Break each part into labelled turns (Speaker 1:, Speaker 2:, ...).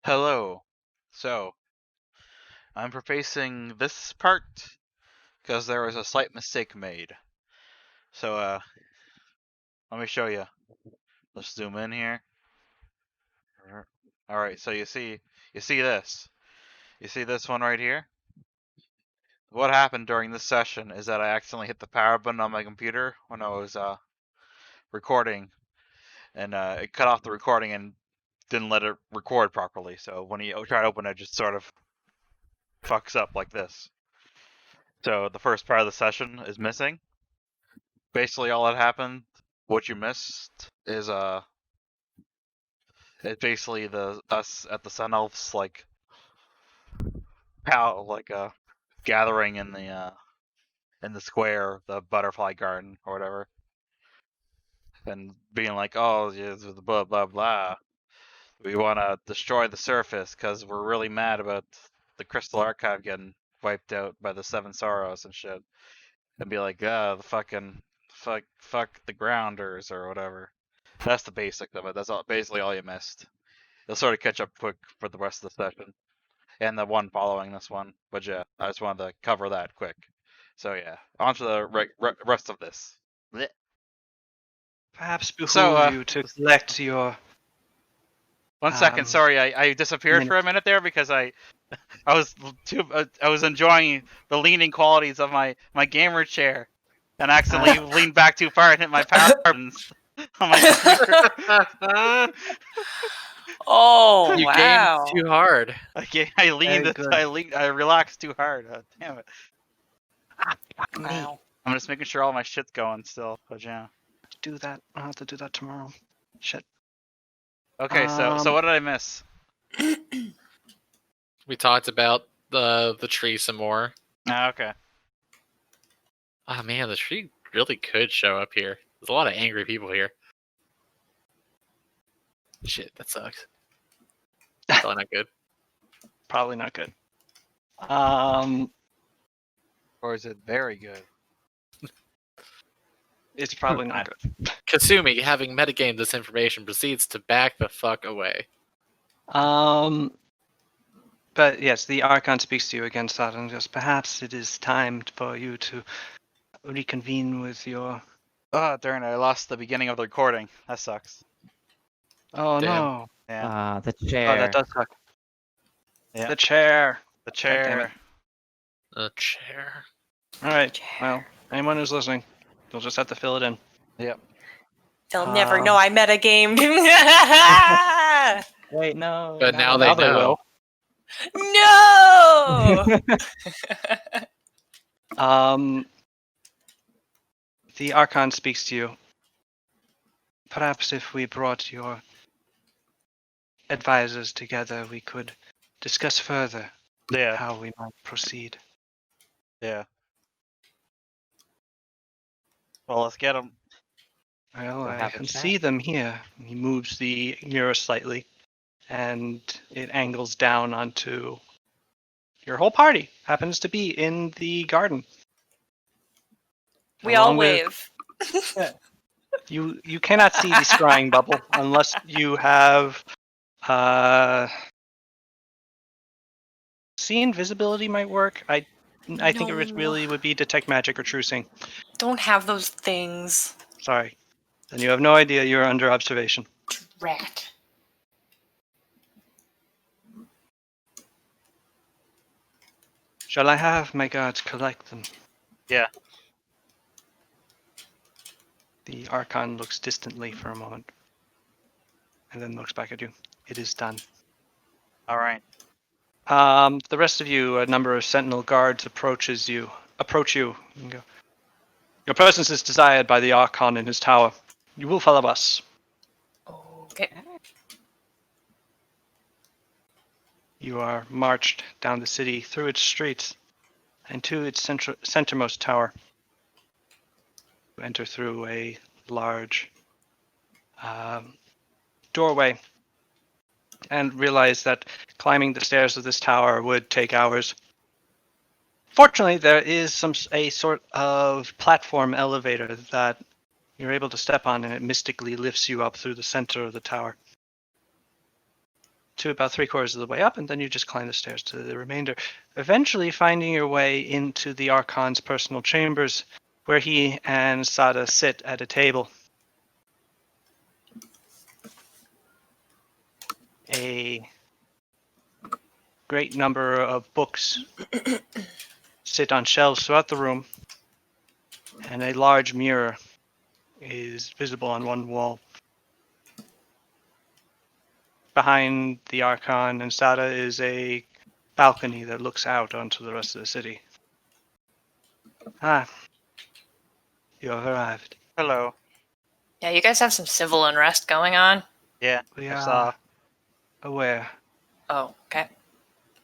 Speaker 1: Hello. So, I'm prefacing this part because there was a slight mistake made. So, let me show you. Let's zoom in here. Alright, so you see this. You see this one right here? What happened during this session is that I accidentally hit the power button on my computer when I was, recording. And, it cut off the recording and didn't let it record properly. So when you try to open it, it just sort of fucks up like this. So the first part of the session is missing. Basically all that happened, what you missed is it's basically us at the Sun Elves gathering in the square, the butterfly garden or whatever. And being like, oh, yeah, blah blah blah. We want to destroy the surface because we're really mad about the Crystal Archive getting wiped out by the Seven Sorrows and shit. And be like, the fucking fuck the grounders or whatever. That's the basics of it. That's basically all you missed. You'll sort of catch up quick for the rest of the session and the one following this one. But yeah, I just wanted to cover that quick. So yeah, on to the rest of this. Blech.
Speaker 2: Perhaps behoove
Speaker 1: So,
Speaker 2: you to collect your.
Speaker 1: 1 second, sorry, I disappeared for a minute there because I was enjoying the leaning qualities of my gamer chair, and accidentally leaned back too far and hit my power buttons on my computer.
Speaker 3: Oh,
Speaker 4: You
Speaker 3: wow.
Speaker 4: gamed too hard.
Speaker 1: I relaxed too hard. Damn it.
Speaker 3: Wow.
Speaker 1: I'm just making sure all my shit's going still, but yeah.
Speaker 2: Do that. I'll have to do that tomorrow. Shit.
Speaker 1: Okay, so what did I miss?
Speaker 4: We talked about the tree some more.
Speaker 1: Okay.
Speaker 4: Oh man, the tree really could show up here. There's a lot of angry people here. Shit, that sucks. Probably not good.
Speaker 2: Probably not good.
Speaker 1: Or is it very good?
Speaker 2: It's probably not good.
Speaker 4: Kasumi, having metagamed this information, proceeds to back the fuck away.
Speaker 2: But yes, the Archon speaks to you again, Satan, and goes, perhaps it is time for you to reconvene with your.
Speaker 1: Oh, darn it, I lost the beginning of the recording. That sucks.
Speaker 2: Oh
Speaker 4: Damn.
Speaker 2: no.
Speaker 1: Yeah.
Speaker 5: The chair.
Speaker 2: Oh, that does suck.
Speaker 1: Yeah.
Speaker 2: The chair.
Speaker 1: The
Speaker 2: God damn
Speaker 1: chair.
Speaker 2: it.
Speaker 4: The chair.
Speaker 2: Alright, well, anyone who's listening, you'll just have to fill it in.
Speaker 1: Yep.
Speaker 3: They'll never know I metagamed.
Speaker 5: Wait, no.
Speaker 4: But now they know.
Speaker 3: No!
Speaker 2: The Archon speaks to you. Perhaps if we brought your advisors together, we could discuss further how we might proceed.
Speaker 1: Yeah. Well, let's get them.
Speaker 2: Well,
Speaker 5: We'll
Speaker 2: I
Speaker 5: have a
Speaker 2: can
Speaker 5: chat.
Speaker 2: see them here. He moves the mirror slightly, and it angles down onto your whole party. Happens to be in the garden.
Speaker 3: We all
Speaker 2: Along with-
Speaker 3: wave.
Speaker 2: You cannot see the scrying bubble unless you have. See, invisibility might work. I think it really would be detect magic or true seeing.
Speaker 3: Don't have those things.
Speaker 2: Sorry. Then you have no idea you're under observation.
Speaker 3: Rat.
Speaker 2: Shall I have my guards collect them?
Speaker 1: Yeah.
Speaker 2: The Archon looks distantly for a moment, and then looks back at you. It is done.
Speaker 1: All right.
Speaker 2: The rest of you, a number of Sentinel guards approach you and go, your presence is desired by the Archon in his tower. You will follow us.
Speaker 3: Okay.
Speaker 2: You are marched down the city, through its streets, and to its centermost tower. You enter through a large doorway and realize that climbing the stairs of this tower would take hours. Fortunately, there is a sort of platform elevator that you're able to step on, and it mystically lifts you up through the center of the tower. to about 3/4 of the way up, and then you just climb the stairs to the remainder, eventually finding your way into the Archon's personal chambers, where he and Sada sit at a table. A great number of books sit on shelves throughout the room, and a large mirror is visible on one wall. Behind the Archon and Sada is a balcony that looks out onto the rest of the city. Ah, you have arrived.
Speaker 1: Hello.
Speaker 3: Yeah, you guys have some civil unrest going on.
Speaker 1: Yeah,
Speaker 2: We
Speaker 1: I
Speaker 2: are
Speaker 1: saw
Speaker 2: aware,
Speaker 3: Oh, okay.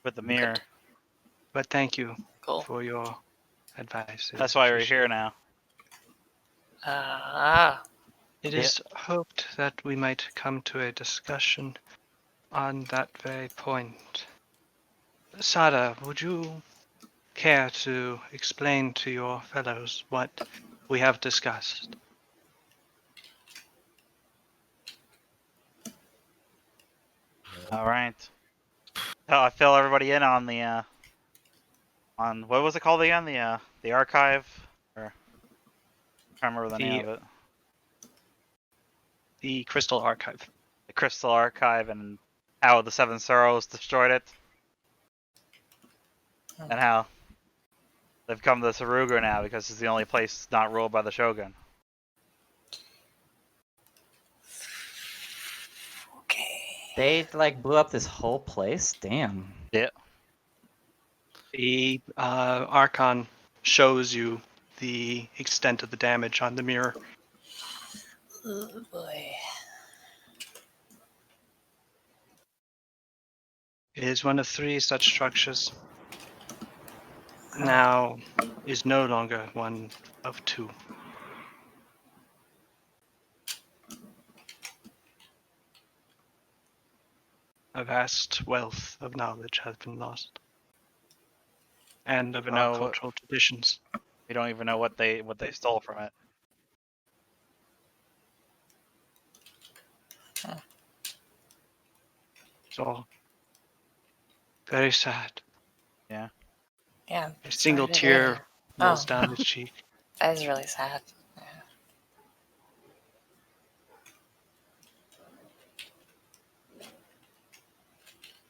Speaker 1: with the mirror.
Speaker 2: but thank you
Speaker 3: Cool.
Speaker 2: for your advice. It
Speaker 1: That's
Speaker 2: is
Speaker 1: why we're here
Speaker 2: appreciated.
Speaker 1: now.
Speaker 3: Ah.
Speaker 2: It
Speaker 1: Yeah.
Speaker 2: is hoped that we might come to a discussion on that very point. Sada, would you care to explain to your fellows what we have discussed?
Speaker 1: All right. Oh, I fill everybody in on the on what was it called again? The archive, or I can't remember the name of it.
Speaker 2: The Crystal Archive.
Speaker 1: The Crystal Archive, and how the Seven Sorrows destroyed it, and how they've come to Saruga now because it's the only place not ruled by the Shogun.
Speaker 3: Okay.
Speaker 5: They like blew up this whole place. Damn.
Speaker 1: Yeah.
Speaker 2: The Archon shows you the extent of the damage on the mirror.
Speaker 3: Oh boy.
Speaker 2: It is one of 3 such structures. Now is no longer one of 2. A vast wealth of knowledge has been lost, and of
Speaker 1: Even
Speaker 2: our
Speaker 1: know what-
Speaker 2: cultural traditions.
Speaker 1: We don't even know what they stole from it.
Speaker 2: It's all very sad.
Speaker 3: Yeah.
Speaker 2: A single
Speaker 3: sorry to hear
Speaker 2: tear
Speaker 3: that.
Speaker 2: rolls
Speaker 3: Oh.
Speaker 2: down his cheek.
Speaker 3: That is really sad. Yeah.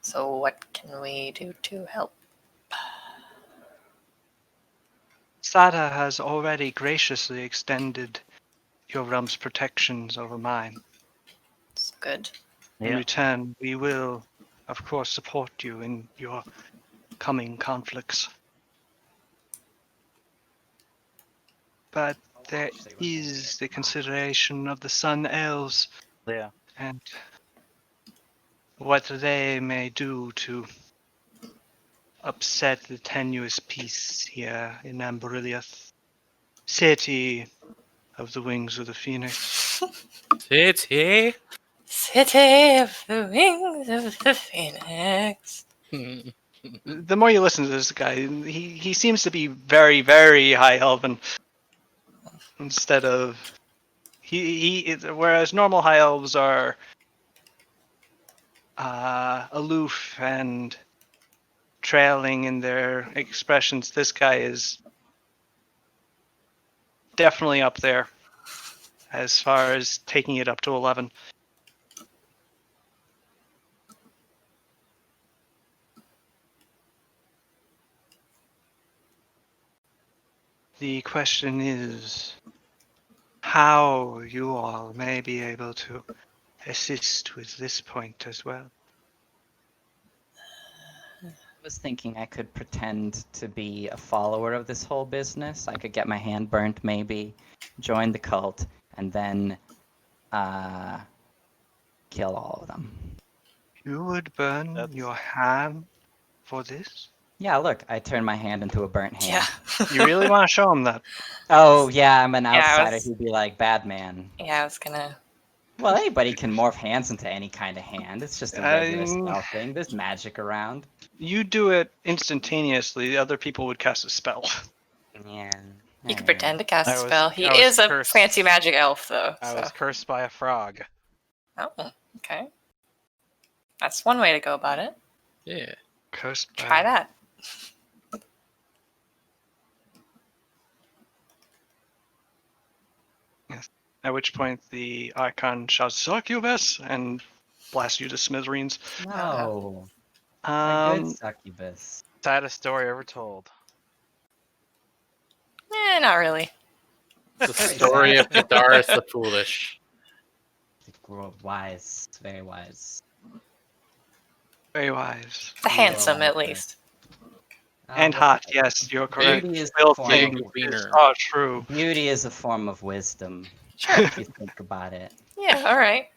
Speaker 3: So what can we do to help?
Speaker 2: Sada has already graciously extended your realm's protections over mine.
Speaker 3: It's good.
Speaker 2: In
Speaker 1: Yeah.
Speaker 2: return, we will, of course, support you in your coming conflicts. But there is the consideration of the Sun Elves
Speaker 1: Yeah.
Speaker 2: and what they may do to upset the tenuous peace here in Amberiliath, city of the wings of the Phoenix.
Speaker 4: City.
Speaker 3: City of the Wings of the Phoenix.
Speaker 2: The more you listen to this guy, he seems to be very, very high elven. Instead of whereas normal high elves are aloof and trailing in their expressions, this guy is definitely up there as far as taking it up to 11. The question is how you all may be able to assist with this point as well.
Speaker 5: I was thinking I could pretend to be a follower of this whole business. I could get my hand burnt, maybe, join the cult, and then kill all of them.
Speaker 2: You would burn
Speaker 1: That's-
Speaker 2: your hand for this?
Speaker 5: Yeah, look, I turned my hand into a burnt hand.
Speaker 3: Yeah.
Speaker 2: You really want to show him that?
Speaker 5: Oh, yeah, I'm an
Speaker 3: Yeah, I
Speaker 5: outsider
Speaker 3: was-
Speaker 5: who'd be like, bad man.
Speaker 3: Yeah, I was gonna.
Speaker 5: Well, anybody can morph hands into any kind of hand. It's just a regular spell thing. There's magic around.
Speaker 2: You do it instantaneously, the other people would cast a spell.
Speaker 5: Yeah.
Speaker 3: He could pretend to cast
Speaker 1: I
Speaker 3: a
Speaker 1: was-
Speaker 3: spell. He
Speaker 1: I was
Speaker 3: is a
Speaker 1: cursed.
Speaker 3: fancy magic elf, though.
Speaker 1: I
Speaker 3: So.
Speaker 1: was cursed by a frog.
Speaker 3: Oh, okay. That's one way to go about it.
Speaker 4: Yeah.
Speaker 2: Cursed by...
Speaker 3: Try that.
Speaker 2: At which point the Archon shouts, "Succubus!" and blasts you to smithereens.
Speaker 5: No. A good
Speaker 2: Um,
Speaker 5: succubus.
Speaker 1: Saddest story ever told.
Speaker 3: Not really.
Speaker 4: The story of Kadaris the Foolish.
Speaker 5: Wise. Very wise.
Speaker 2: very wise.
Speaker 3: The handsome, at
Speaker 5: wiser.
Speaker 3: least.
Speaker 2: And
Speaker 5: Oh,
Speaker 2: hot, yes, you're correct.
Speaker 5: Beauty is
Speaker 2: Will
Speaker 5: a form
Speaker 2: thing
Speaker 5: of,
Speaker 2: is
Speaker 4: wiener.
Speaker 2: true.
Speaker 5: beauty is a form of wisdom,
Speaker 3: Sure.
Speaker 5: if you think about it.
Speaker 3: Yeah, all right.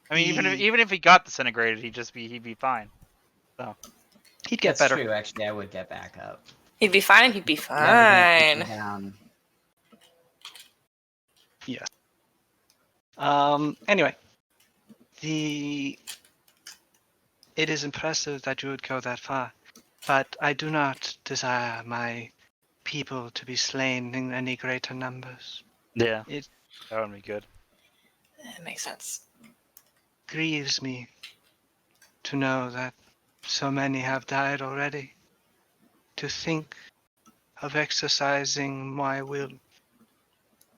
Speaker 1: I mean, even if he got disintegrated, he'd be fine.
Speaker 2: He'd get
Speaker 5: That's
Speaker 2: better.
Speaker 5: true, actually, I would get back up.
Speaker 3: He'd be fine. He'd be
Speaker 5: Never gonna keep me
Speaker 3: fine.
Speaker 5: down.
Speaker 2: Anyway, it is impressive that you would go that far, but I do not desire my people to be slain in any greater numbers.
Speaker 1: Yeah,
Speaker 2: It
Speaker 1: that would be good.
Speaker 3: That makes sense.
Speaker 2: grieves me to know that so many have died already. To think of exercising my will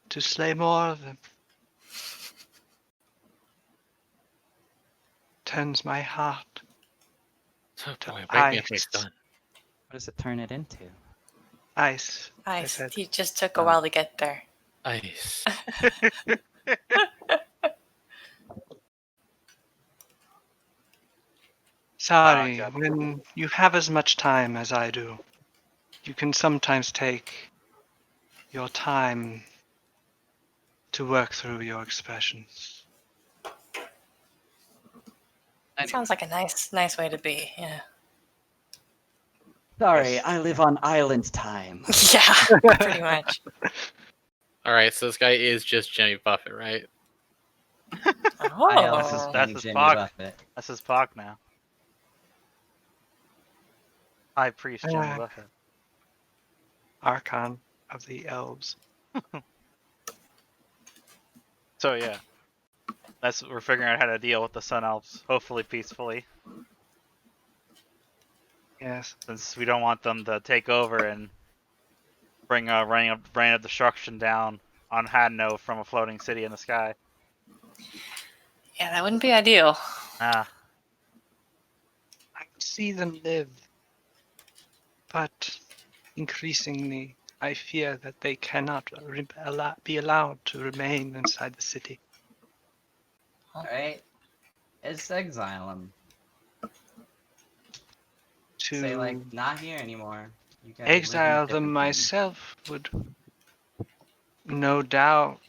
Speaker 2: to slay more of them turns my heart
Speaker 4: Oh
Speaker 2: to
Speaker 4: boy, break me up my
Speaker 2: ice.
Speaker 4: son.
Speaker 5: What does it turn it into?
Speaker 2: Ice. I
Speaker 3: Ice.
Speaker 2: said.
Speaker 3: He just took a while to get there.
Speaker 4: Ice.
Speaker 2: Sorry,
Speaker 1: God.
Speaker 2: when you have as much time as I do, you can sometimes take your time to work through your expressions.
Speaker 3: Sounds like a nice way to be. Yeah.
Speaker 5: Sorry,
Speaker 1: Yes.
Speaker 5: I live on island time.
Speaker 3: Yeah, pretty much.
Speaker 4: Alright, so this guy is just Jimmy Buffett, right?
Speaker 5: I else is
Speaker 3: Oh.
Speaker 1: That's
Speaker 5: being
Speaker 1: his
Speaker 5: Jimmy
Speaker 1: Spock.
Speaker 5: Buffett.
Speaker 1: That's his Spock now. High Priest Jimmy
Speaker 2: Ah.
Speaker 1: Buffett.
Speaker 2: Archon of the elves.
Speaker 1: So yeah, we're figuring out how to deal with the Sun Elves, hopefully peacefully,
Speaker 2: Yes.
Speaker 1: since we don't want them to take over and bring a rain of destruction down on Hadno from a floating city in the sky.
Speaker 3: Yeah, that wouldn't be ideal.
Speaker 1: Ah,
Speaker 2: I would see them live, but increasingly I fear that they cannot be allowed to remain inside the city.
Speaker 5: Alright? Just exile him.
Speaker 2: To
Speaker 5: Say, like, not here anymore. You guys live in a
Speaker 2: exile
Speaker 5: different
Speaker 2: them
Speaker 5: thing.
Speaker 2: myself would no doubt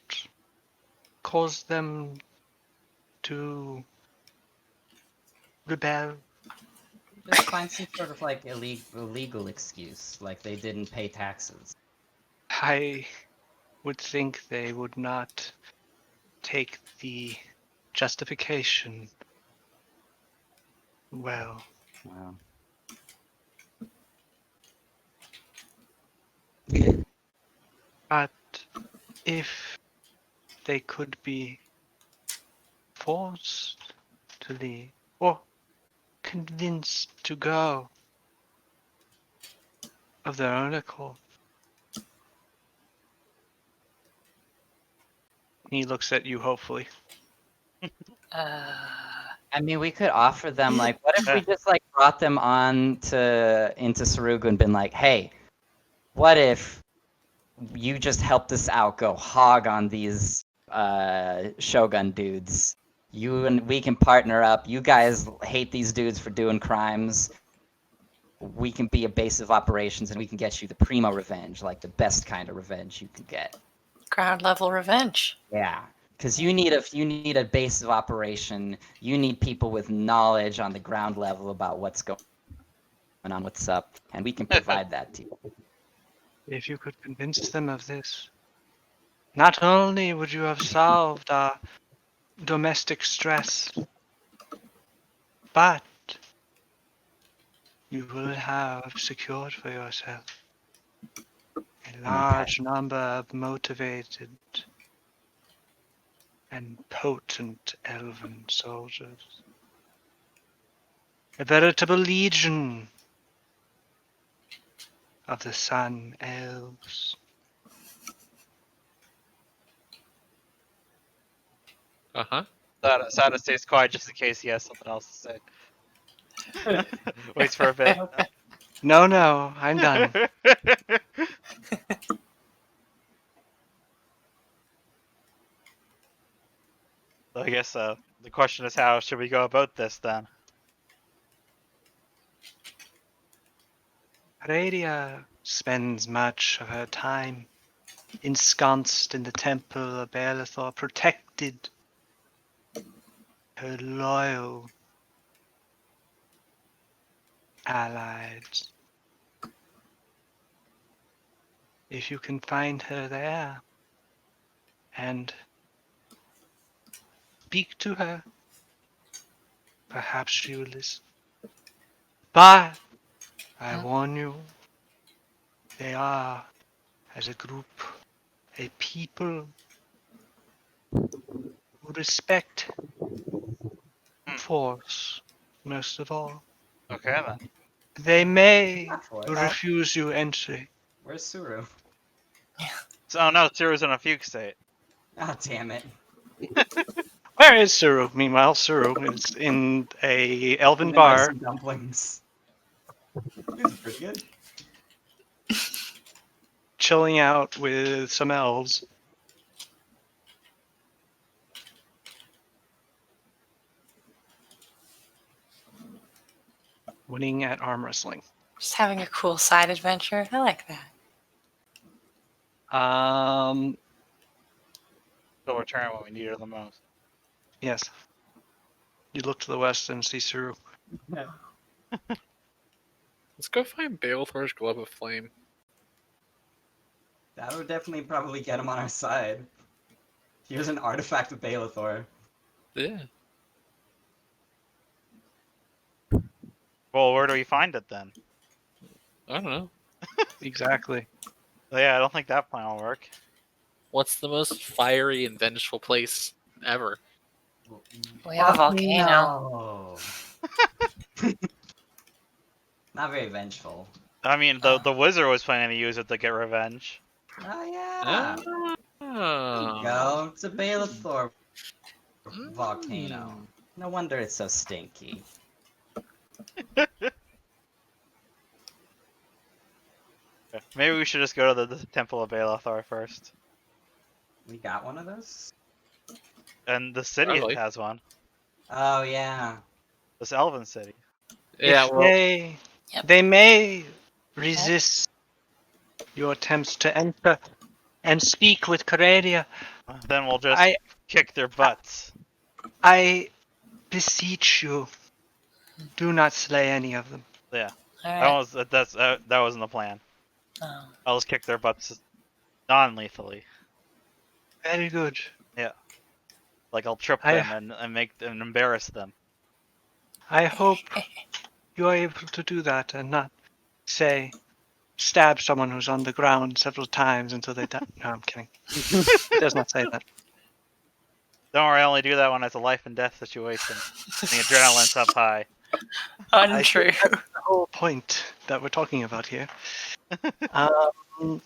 Speaker 2: cause them to rebel.
Speaker 5: Just find some sort of, like, illegal excuse. Like, they didn't pay taxes.
Speaker 2: I would think they would not take the justification well.
Speaker 5: Wow.
Speaker 2: But if they could be forced to leave or convinced to go of their own accord. He looks at you hopefully.
Speaker 5: I mean, we could offer them, like, what if we
Speaker 1: Yeah.
Speaker 5: just, like, brought them on into Saruga and been like, hey, what if you just helped us out go hog on these Shogun dudes? You and we can partner up. You guys hate these dudes for doing crimes. We can be a base of operations and we can get you the primo revenge, like the best kind of revenge you can get.
Speaker 3: Ground level revenge.
Speaker 5: Yeah. Because you need a base of operation. You need people with knowledge on the ground level about what's going on, what's up, and we can provide that to you.
Speaker 2: If you could convince them of this, not only would you have solved our domestic stress, but you will have secured for yourself a large number of motivated and potent elven soldiers. A veritable legion of the Sun Elves.
Speaker 4: Uh-huh.
Speaker 1: Sada stays quiet just in case he has something else to say. Waits for a bit.
Speaker 2: No, I'm done.
Speaker 1: So I guess the question is, how should we go about this then?
Speaker 2: Aradia spends much of her time ensconced in the temple of Belethor, protected her loyal allies. If you can find her there and speak to her, perhaps she will listen. But I warn you, they are, as a group, a people who respect force most of all.
Speaker 1: Okay then.
Speaker 2: They may
Speaker 5: Not for it.
Speaker 2: refuse you entry.
Speaker 5: Where's Suru?
Speaker 1: So oh no, Tsiru's in a fugue state.
Speaker 5: Ah, damn it.
Speaker 2: Where is Suru? Meanwhile, Suru is in a elven
Speaker 5: And then there's
Speaker 2: bar,
Speaker 5: some dumplings. These are pretty good.
Speaker 2: chilling out with some elves. Winning at arm wrestling.
Speaker 3: Just having a cool side adventure. I like that.
Speaker 1: She'll return when we need her the most.
Speaker 2: Yes. You look to the west and see Suru.
Speaker 4: Let's go find Balethor's Glove of Flame.
Speaker 5: That would definitely probably get him on our side. Here's an artifact of Balethor.
Speaker 4: Yeah.
Speaker 1: Well, where do we find it then?
Speaker 4: I don't know.
Speaker 2: Exactly.
Speaker 1: Yeah, I don't think that plan will work.
Speaker 4: What's the most fiery and vengeful place ever?
Speaker 3: We have a volcano.
Speaker 5: No. Not very vengeful.
Speaker 1: I mean, the wizard was planning to use it to get revenge.
Speaker 5: Oh yeah. There
Speaker 4: Oh.
Speaker 5: you go. It's a Balethor volcano.
Speaker 4: Mm.
Speaker 5: No wonder it's so stinky.
Speaker 1: Maybe we should just go to the Temple of Balethor first.
Speaker 5: We got one of those?
Speaker 1: And the city
Speaker 4: Probably.
Speaker 1: has one.
Speaker 5: Oh yeah.
Speaker 1: This elven city.
Speaker 4: Yeah,
Speaker 2: If
Speaker 4: well,
Speaker 3: Yep.
Speaker 2: they may resist your attempts to enter and speak with Coradia.
Speaker 1: Then we'll just
Speaker 2: I-
Speaker 1: kick their butts.
Speaker 2: I beseech you, do not slay any of them.
Speaker 1: Yeah,
Speaker 3: All
Speaker 1: that
Speaker 3: right.
Speaker 1: that wasn't the plan.
Speaker 3: Oh.
Speaker 1: I'll just kick their butts non-lethally.
Speaker 2: Very good.
Speaker 1: Like I'll trip
Speaker 2: I-
Speaker 1: them and make them embarrass them.
Speaker 2: I hope you are able to do that and not, say, stab someone who's on the ground several times until they die. No, I'm kidding. It does not say that.
Speaker 1: Don't worry, I only do that when it's a life and death situation. And the adrenaline's up high.
Speaker 3: Untrue.
Speaker 2: The whole point that we're talking about here. And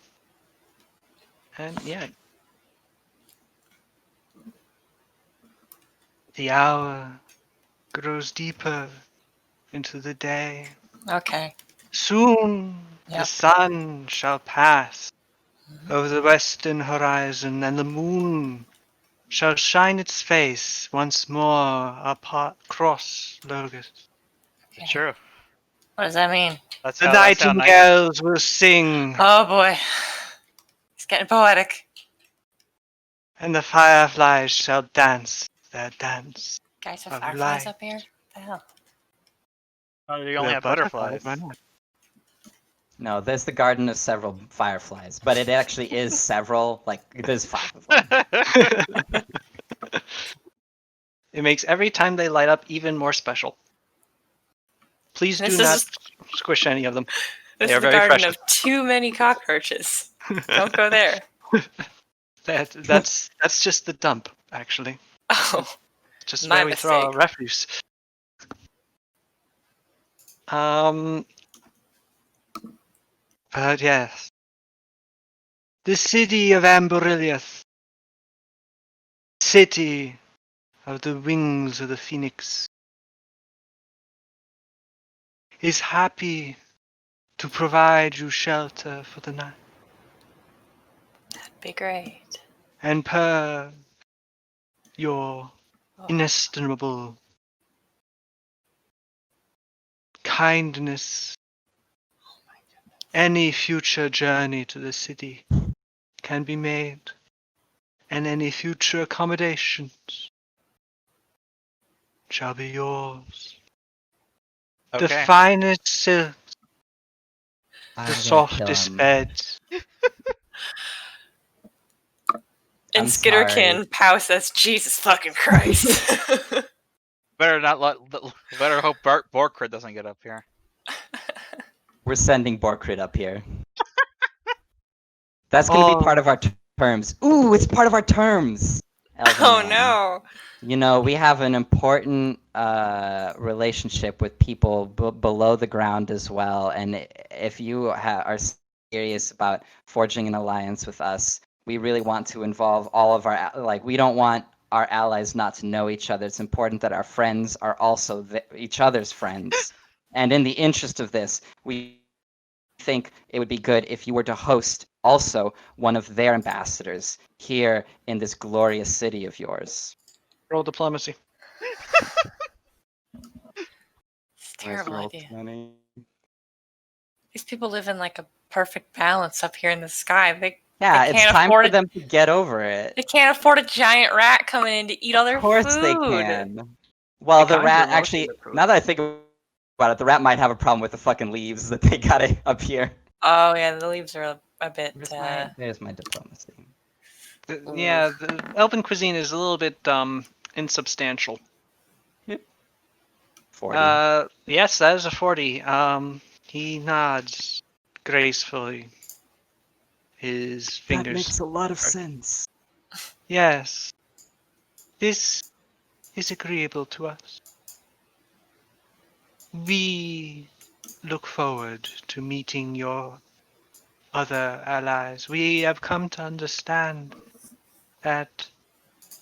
Speaker 2: yeah. The hour grows deeper into the day.
Speaker 3: Okay.
Speaker 2: Soon the
Speaker 3: Yep.
Speaker 2: sun shall pass over the western horizon, and the moon shall shine its face once more across Lurgus.
Speaker 3: Okay.
Speaker 1: True.
Speaker 3: What does that mean?
Speaker 1: That's
Speaker 2: The
Speaker 1: how night.
Speaker 2: nightingales will sing,
Speaker 3: Oh boy. It's getting poetic.
Speaker 2: and the fireflies shall dance their dance.
Speaker 3: Guys have
Speaker 2: Of
Speaker 3: fireflies
Speaker 2: light.
Speaker 3: up here? What the hell?
Speaker 1: Oh, you only
Speaker 2: They're
Speaker 1: have butterflies.
Speaker 2: Why not?
Speaker 5: No, there's the garden of several fireflies, but it actually is several. Like there's 5 of them.
Speaker 2: It makes every time they light up even more special. Please do
Speaker 3: This
Speaker 2: not
Speaker 3: is
Speaker 2: squish any of them.
Speaker 3: this
Speaker 2: They are
Speaker 3: is the
Speaker 2: very
Speaker 3: garden
Speaker 2: precious.
Speaker 3: of too many cockroaches. Don't go there.
Speaker 2: That's just the dump, actually.
Speaker 3: Oh,
Speaker 2: Just
Speaker 3: My
Speaker 2: where we throw our
Speaker 3: mistake.
Speaker 2: refuse. But yes. The city of Amberiliath. City of the wings of the phoenix. Is happy to provide you shelter for the night.
Speaker 3: that'd be great.
Speaker 2: And per your
Speaker 3: Oh,
Speaker 2: inestimable kindness, any future journey to the city can be made, and any future accommodations shall be yours. The
Speaker 1: Okay.
Speaker 2: finest silk,
Speaker 5: I'm
Speaker 2: the
Speaker 5: gonna kill
Speaker 2: softest
Speaker 5: him.
Speaker 2: beds.
Speaker 3: and
Speaker 5: I'm sorry.
Speaker 3: Skitterkin Pow says, Jesus fucking Christ.
Speaker 1: Better not better hope Borkrid doesn't get up here.
Speaker 5: We're sending Borkrit up here. That's gonna be part of our terms. Ooh, it's part of our terms. Elven
Speaker 3: Oh
Speaker 5: man.
Speaker 3: no.
Speaker 5: You know, we have an important relationship with people below the ground as well. And if you are serious about forging an alliance with us, we really want to involve all of our, like, we don't want our allies not to know each other. It's important that our friends are also each other's friends. And in the interest of this, we think it would be good if you were to host also one of their ambassadors here in this glorious city of yours.
Speaker 2: Roll diplomacy.
Speaker 3: It's a terrible
Speaker 5: Roll
Speaker 3: idea.
Speaker 5: 20.
Speaker 3: These people live in like a perfect balance up here in the sky.
Speaker 5: Yeah,
Speaker 3: They
Speaker 5: it's
Speaker 3: can't
Speaker 5: time
Speaker 3: afford
Speaker 5: for
Speaker 3: it.
Speaker 5: them to get over it.
Speaker 3: They can't afford a giant rat coming in to eat all their
Speaker 5: Of course
Speaker 3: food.
Speaker 5: they can. Well,
Speaker 2: The
Speaker 5: the rat
Speaker 2: kinds are
Speaker 5: actually,
Speaker 2: mostly
Speaker 5: now that I think about it, the rat might have a problem with the fucking leaves that they got up here.
Speaker 3: Oh yeah, the leaves are a bit.
Speaker 5: There's my diplomacy.
Speaker 2: Yeah, the elven cuisine is a little bit insubstantial.
Speaker 5: 40.
Speaker 2: Yes, that is a 40. He nods gracefully. His fingers.
Speaker 5: a lot of
Speaker 2: are-
Speaker 5: sense.
Speaker 2: Yes. This is agreeable to us. We look forward to meeting your other allies. We have come to understand that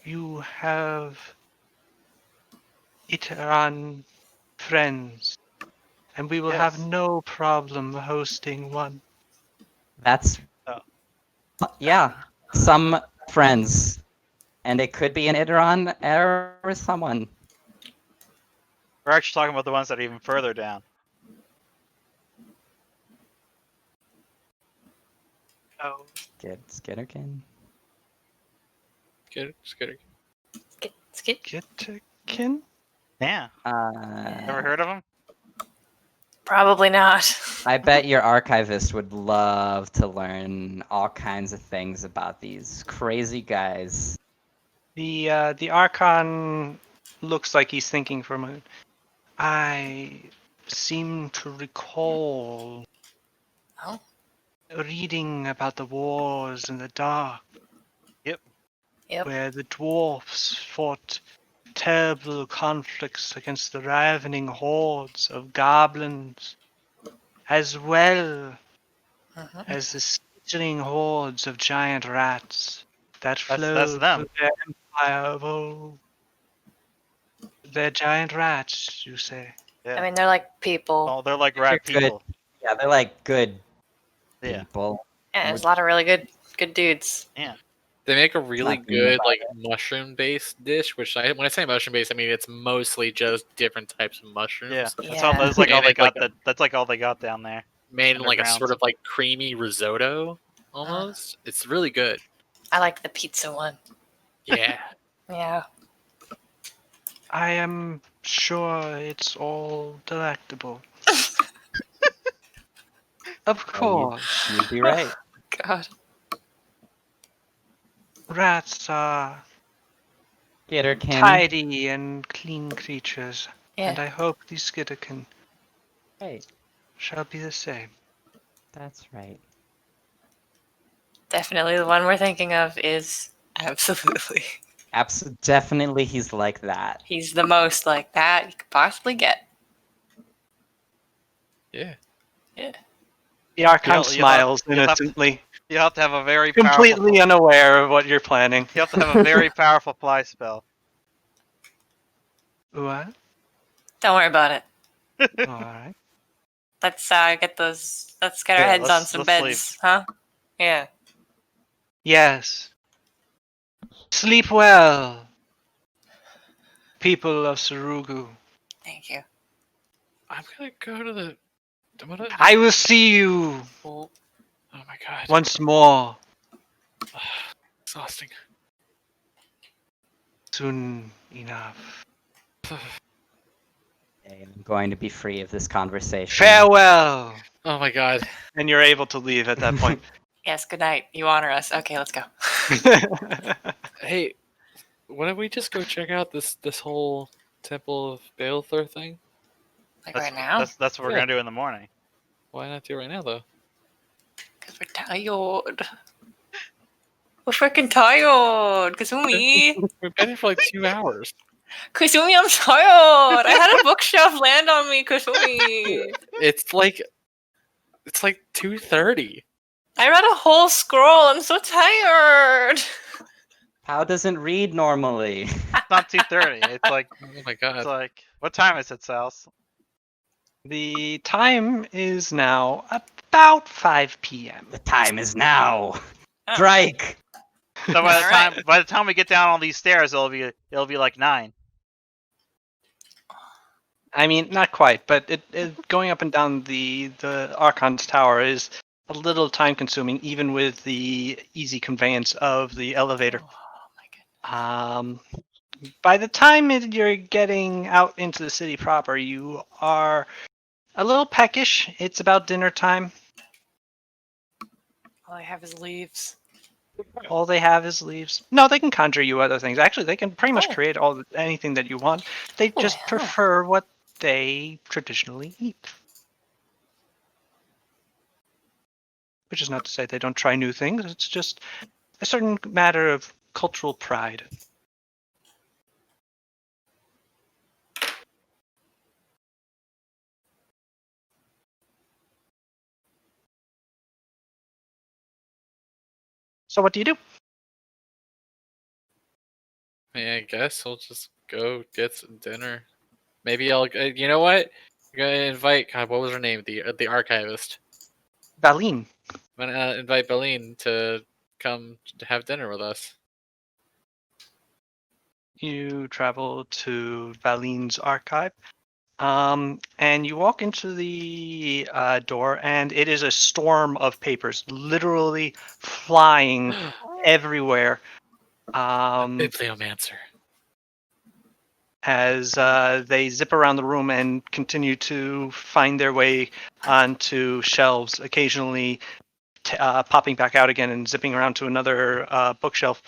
Speaker 2: you have Iteran friends, and we will have
Speaker 1: Yes.
Speaker 2: no problem hosting one.
Speaker 5: That's,
Speaker 1: Oh.
Speaker 5: yeah, some friends. And it could be an Ideron or someone.
Speaker 1: We're actually talking about the ones that are even further down.
Speaker 2: Oh,
Speaker 5: Skitterkin.
Speaker 4: Good.
Speaker 3: Skit.
Speaker 2: Gitterkin?
Speaker 1: Yeah. Ever heard of them?
Speaker 3: Probably not.
Speaker 5: I bet your archivist would love to learn all kinds of things about these crazy guys.
Speaker 2: The Archon looks like he's thinking for a moment. I seem to recall
Speaker 3: Oh.
Speaker 2: reading about the wars in the dark,
Speaker 3: Yep.
Speaker 2: where the dwarfs fought terrible conflicts against the ravening hordes of goblins, as well
Speaker 3: Mhm.
Speaker 2: as the skittering hordes of giant rats that
Speaker 1: That's
Speaker 2: flowed
Speaker 1: them.
Speaker 2: through their empire of old. They're giant rats, you say?
Speaker 1: Yeah.
Speaker 3: I mean, they're like people,
Speaker 1: Oh, they're like
Speaker 5: They're
Speaker 1: rat
Speaker 5: good.
Speaker 1: people.
Speaker 5: Yeah, they're like good
Speaker 1: Yeah.
Speaker 5: people.
Speaker 3: and there's a lot of really good dudes.
Speaker 1: Yeah.
Speaker 4: They make a really
Speaker 5: Nothing about
Speaker 4: good like mushroom-based dish. Which when I say mushroom-based, I mean it's mostly just different types of mushrooms.
Speaker 1: Yeah. That's
Speaker 3: Yeah.
Speaker 1: all. That's like
Speaker 4: And
Speaker 1: all they
Speaker 4: it's like
Speaker 1: got. That's like all they got down there.
Speaker 4: made in like a
Speaker 1: Underground.
Speaker 4: sort of like creamy risotto almost. It's really good.
Speaker 3: I like the pizza one.
Speaker 4: Yeah.
Speaker 3: Yeah.
Speaker 2: I am sure it's all delectable. Of course,
Speaker 5: You'd be right.
Speaker 3: God.
Speaker 2: rats are
Speaker 5: Skitterkin.
Speaker 2: tidy and clean creatures, and
Speaker 3: Yeah.
Speaker 2: I hope the Skitterkin
Speaker 5: Right.
Speaker 2: shall be the same.
Speaker 5: That's right.
Speaker 3: Definitely the one we're thinking of is absolutely.
Speaker 5: Definitely, he's like that.
Speaker 3: He's the most like that you could possibly get.
Speaker 4: Yeah.
Speaker 3: Yeah.
Speaker 2: The Archon
Speaker 1: You'll have-
Speaker 2: smiles
Speaker 1: you'll have to-
Speaker 2: innocently,
Speaker 1: You have to have a very powerful.
Speaker 2: completely unaware of what you're planning.
Speaker 1: You have to have a very powerful fly spell.
Speaker 2: What?
Speaker 3: Don't worry about it.
Speaker 2: Alright.
Speaker 3: Let's get those. Let's get our
Speaker 1: Yeah,
Speaker 3: heads on
Speaker 1: let's-
Speaker 3: some
Speaker 1: let's
Speaker 3: beds, huh? Yeah.
Speaker 2: Yes. Sleep well, people of Sarugu.
Speaker 3: Thank you.
Speaker 4: I'm gonna go to the. I'm gonna.
Speaker 2: I will see you
Speaker 4: Oh my god.
Speaker 2: once more
Speaker 4: Exhausting.
Speaker 2: soon enough.
Speaker 5: Okay, I'm going to be free of this conversation.
Speaker 2: Farewell!
Speaker 4: Oh my god.
Speaker 2: And you're able to leave at that point.
Speaker 3: Yes. Good night. You honor us. Okay. Let's go.
Speaker 4: Hey, why don't we just go check out this whole Temple of Balethor thing?
Speaker 3: Like
Speaker 1: That's,
Speaker 3: right now,
Speaker 1: That's what we're
Speaker 4: Yeah.
Speaker 1: gonna do in the morning.
Speaker 4: Why not do it right now though?
Speaker 3: because we're tired. We're freaking tired, Kasumi.
Speaker 4: We've been here for like 2 hours.
Speaker 3: Kasumi, I'm tired. I had a bookshelf land on me, Kasumi.
Speaker 4: It's like 2:30.
Speaker 3: I read a whole scroll. I'm so tired.
Speaker 5: How doesn't read normally?
Speaker 1: It's not 2:30. It's like
Speaker 4: Oh my god.
Speaker 1: What time is it, Sals?
Speaker 2: The time is now about 5 p.m.
Speaker 5: The time is now.
Speaker 3: Oh.
Speaker 5: Strike.
Speaker 1: So by the
Speaker 3: Alright.
Speaker 1: time we get down all these stairs, it'll be like 9.
Speaker 2: I mean, not quite, but going up and down the Archon's tower is a little time consuming, even with the easy conveyance of the elevator.
Speaker 3: Oh my goodness.
Speaker 2: By the time you're getting out into the city proper, you are a little peckish. It's about dinner time.
Speaker 3: All I have is leaves.
Speaker 2: All they have is leaves. No, they can conjure you other things. Actually, they can pretty much
Speaker 3: Oh.
Speaker 2: create anything that you want. They
Speaker 3: Oh,
Speaker 2: just
Speaker 3: hell.
Speaker 2: prefer what they traditionally eat. Which is not to say they don't try new things. It's just a certain matter of cultural pride. So what do you do?
Speaker 4: I guess we'll just go get some dinner. Maybe I'll. You know what? I'm gonna invite. God, what was her name? The archivist.
Speaker 2: Valine.
Speaker 4: I'm gonna invite Beline to come to have dinner with us.
Speaker 2: You travel to Valine's archive. And you walk into the door, and it is a storm of papers, literally flying everywhere.
Speaker 4: Bibliomancer.
Speaker 2: As they zip around the room and continue to find their way onto shelves, occasionally popping back out again and zipping around to another bookshelf.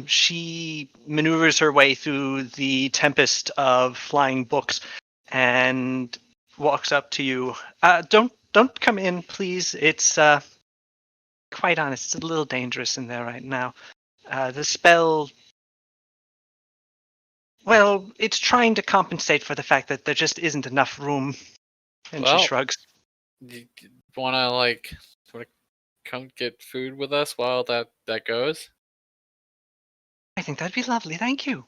Speaker 2: She maneuvers her way through the tempest of flying books and walks up to you. Don't come in, please. It's quite honest, it's a little dangerous in there right now. The spell, well, it's trying to compensate for the fact that there just isn't enough room. And
Speaker 4: Well,
Speaker 2: she shrugs.
Speaker 4: You wanna come get food with us while that goes?
Speaker 2: I think that'd be lovely. Thank you.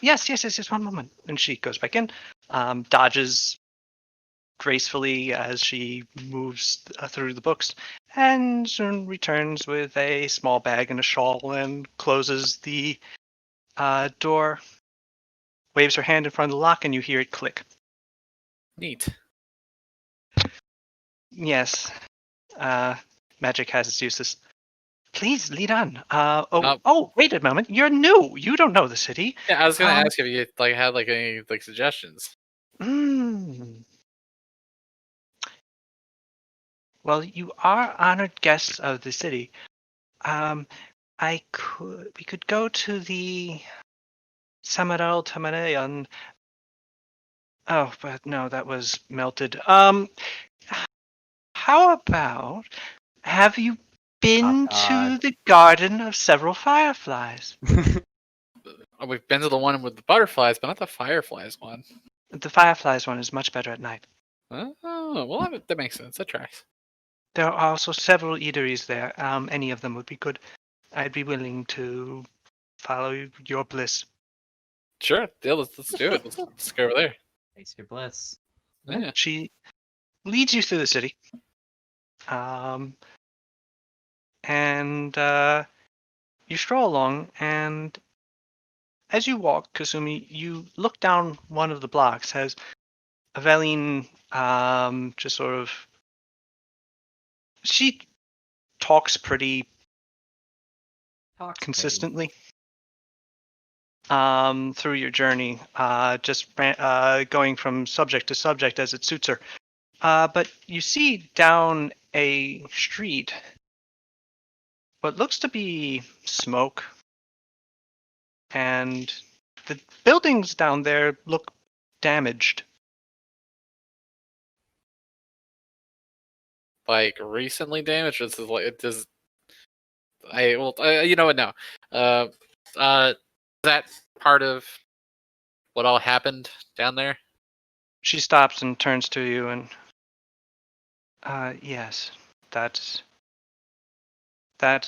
Speaker 2: Yes. One moment. And she goes back in, dodges gracefully as she moves through the books, and soon returns with a small bag and a shawl and closes the door. Waves her hand in front of the lock, and you hear it click.
Speaker 4: Neat.
Speaker 2: Yes. Magic has its uses. Please lead on.
Speaker 4: Nope.
Speaker 2: Oh, wait a moment. You're new. You don't know the city.
Speaker 4: Yeah, I was gonna ask if you had any suggestions.
Speaker 2: Well, you are honored guests of the city. We could go to the Samaral Tamanayan. Oh, but no, that was melted. How about have you been
Speaker 5: God.
Speaker 2: to the garden of several fireflies.
Speaker 4: Oh, we've been to the one with the butterflies, but not the fireflies one.
Speaker 2: The fireflies one is much better at night.
Speaker 4: Oh, well, that makes sense. That tracks.
Speaker 2: There are also several eateries there. Any of them would be good. I'd be willing to follow your bliss.
Speaker 4: Sure, yeah, let's do it. Let's go over there.
Speaker 5: Taste your bliss.
Speaker 4: Yeah.
Speaker 2: She leads you through the city. And you stroll along, and as you walk, Kasumi, you look down one of the blocks. Has Aveline just sort of... She talks pretty
Speaker 5: Talks pretty.
Speaker 2: consistently through your journey, just going from subject to subject as it suits her. But you see down a street what looks to be smoke, and the buildings down there look damaged.
Speaker 4: Like recently damaged. This is like it does. You know what now? Is that part of what all happened down there?
Speaker 2: She stops and turns to you and, yes, that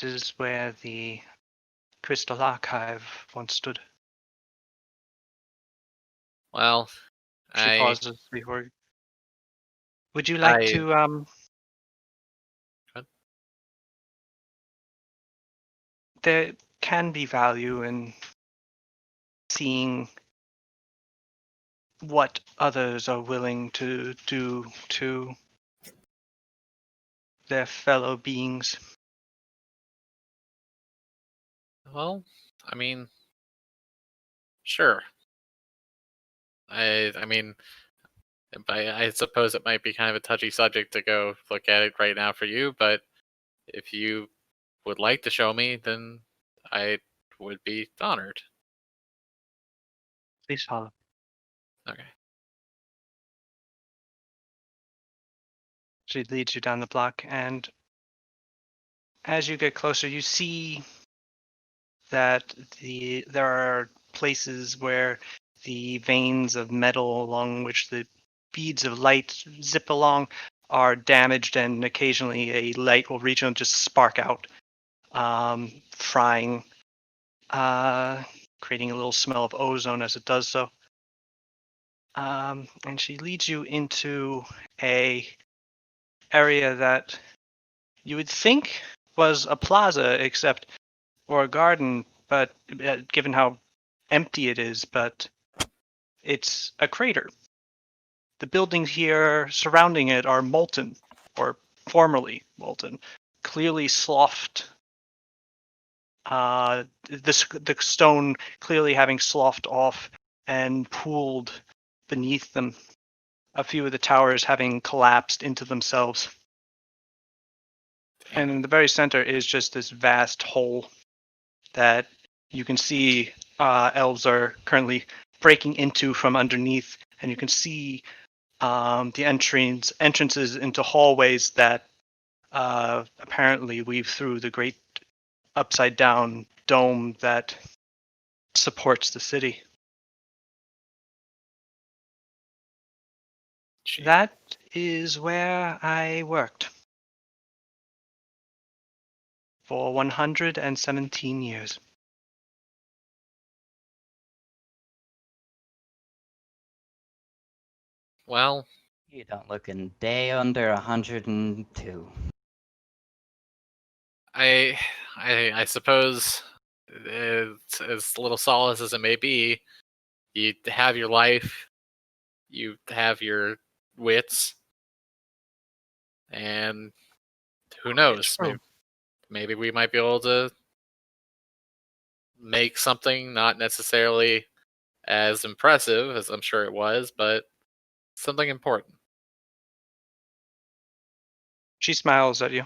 Speaker 2: is where the Crystal Archive once stood.
Speaker 4: Well,
Speaker 2: She
Speaker 4: I
Speaker 2: pauses before. Would you like to,
Speaker 4: Good.
Speaker 2: there can be value in seeing what others are willing to do to their fellow beings.
Speaker 4: Well, I mean, sure. I mean, I suppose it might be kind of a touchy subject to go look at it right now for you, but if you would like to show me, then I would be honored.
Speaker 2: Please follow.
Speaker 4: Okay.
Speaker 2: She leads you down the block, and as you get closer, you see that there are places where the veins of metal along which the beads of light zip along are damaged, and occasionally a light will reach and just spark out, frying, creating a little smell of ozone as it does so. And she leads you into a area that you would think was a plaza, except or a garden, but given how empty it is, but it's a crater. The buildings here surrounding it are molten, or formerly molten, clearly sloughed. The stone clearly having sloughed off and pooled beneath them. A few of the towers having collapsed into themselves. And in the very center is just this vast hole that you can see elves are currently breaking into from underneath, and you can see the entrances into hallways that apparently weave through the great upside down dome that supports the city.
Speaker 4: Gee.
Speaker 2: That is where I worked for 117 years.
Speaker 4: Well,
Speaker 5: You don't look a day under 102.
Speaker 4: I suppose, as little solace as it may be, you have your life, you have your wits, and who knows? Maybe we might be able to make something not necessarily as impressive as I'm sure it was, but something important.
Speaker 2: She smiles at you.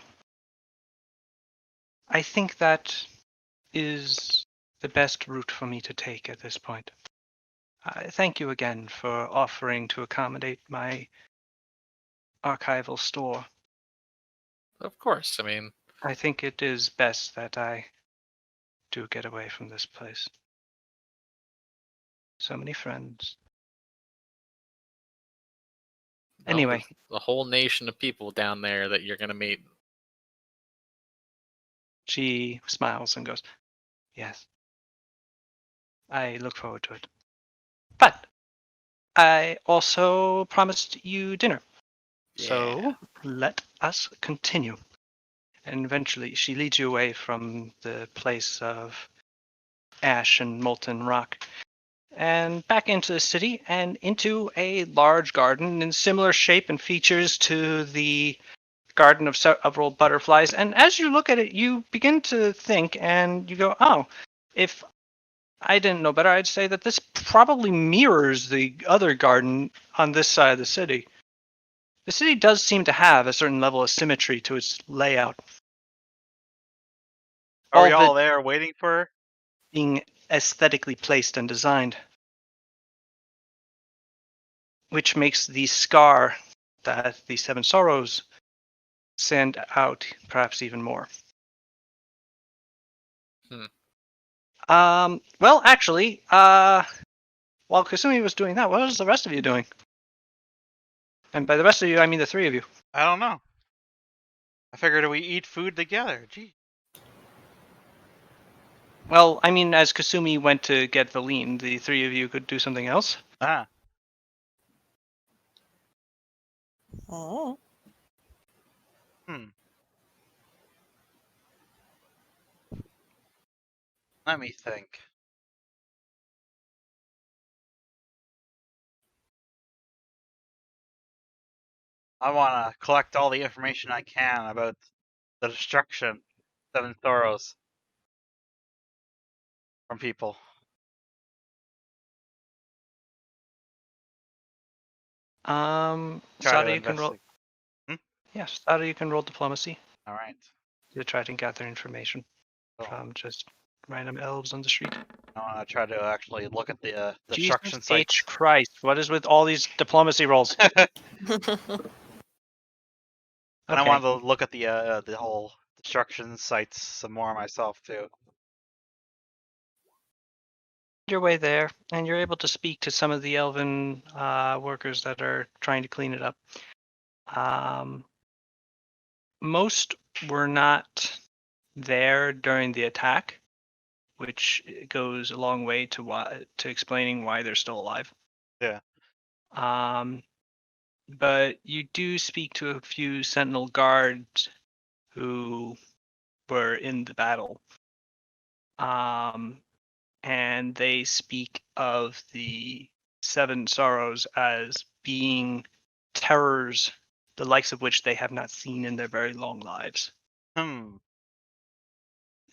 Speaker 2: I think that is the best route for me to take at this point. Thank you again for offering to accommodate my archival store.
Speaker 4: Of course, I mean,
Speaker 2: I think it is best that I do get away from this place. So many friends.
Speaker 4: Well,
Speaker 2: Anyway,
Speaker 4: there's a whole nation of people down there that you're gonna meet.
Speaker 2: she smiles and goes, "Yes, I look forward to it. But I also promised you dinner. So let us continue." And eventually she leads you away from the place of ash and molten rock and back into the city and into a large garden in similar shape and features to the garden of several butterflies. And as you look at it, you begin to think and you go, oh, if I didn't know better, I'd say that this probably mirrors the other garden on this side of the city. The city does seem to have a certain level of symmetry to its layout.
Speaker 1: Are we
Speaker 2: of
Speaker 1: all
Speaker 2: it
Speaker 1: there waiting for her?
Speaker 2: being aesthetically placed and designed, which makes the scar that the Seven Sorrows send out perhaps even more. Well, actually, while Kasumi was doing that, what was the rest of you doing? And by the rest of you, I mean the three of you.
Speaker 1: I don't know. I figured we eat food together. Gee.
Speaker 2: Well, I mean, as Kasumi went to get the lean, the three of you could do something else.
Speaker 1: Ah.
Speaker 3: Oh.
Speaker 1: Let me think. I want to collect all the information I can about the destruction, Seven Sorrows, from people. Try
Speaker 2: Sada,
Speaker 1: to
Speaker 2: you can roll.
Speaker 1: investigate.
Speaker 2: Yes, Sada, you can roll diplomacy
Speaker 1: All right.
Speaker 2: to try to gather information
Speaker 1: Cool.
Speaker 2: from just random elves on the street.
Speaker 1: I want to try to actually look at the
Speaker 2: Jesus
Speaker 1: destruction sites.
Speaker 2: H. Christ! What is with all these diplomacy rolls?
Speaker 1: And I
Speaker 2: Okay.
Speaker 1: wanted to look at the whole destruction sites some more myself too.
Speaker 2: Your way there, and you're able to speak to some of the elven workers that are trying to clean it up. Most were not there during the attack, which goes a long way to explaining why they're still alive.
Speaker 1: Yeah.
Speaker 2: But you do speak to a few Sentinel guards who were in the battle. And they speak of the Seven Sorrows as being terrors, the likes of which they have not seen in their very long lives.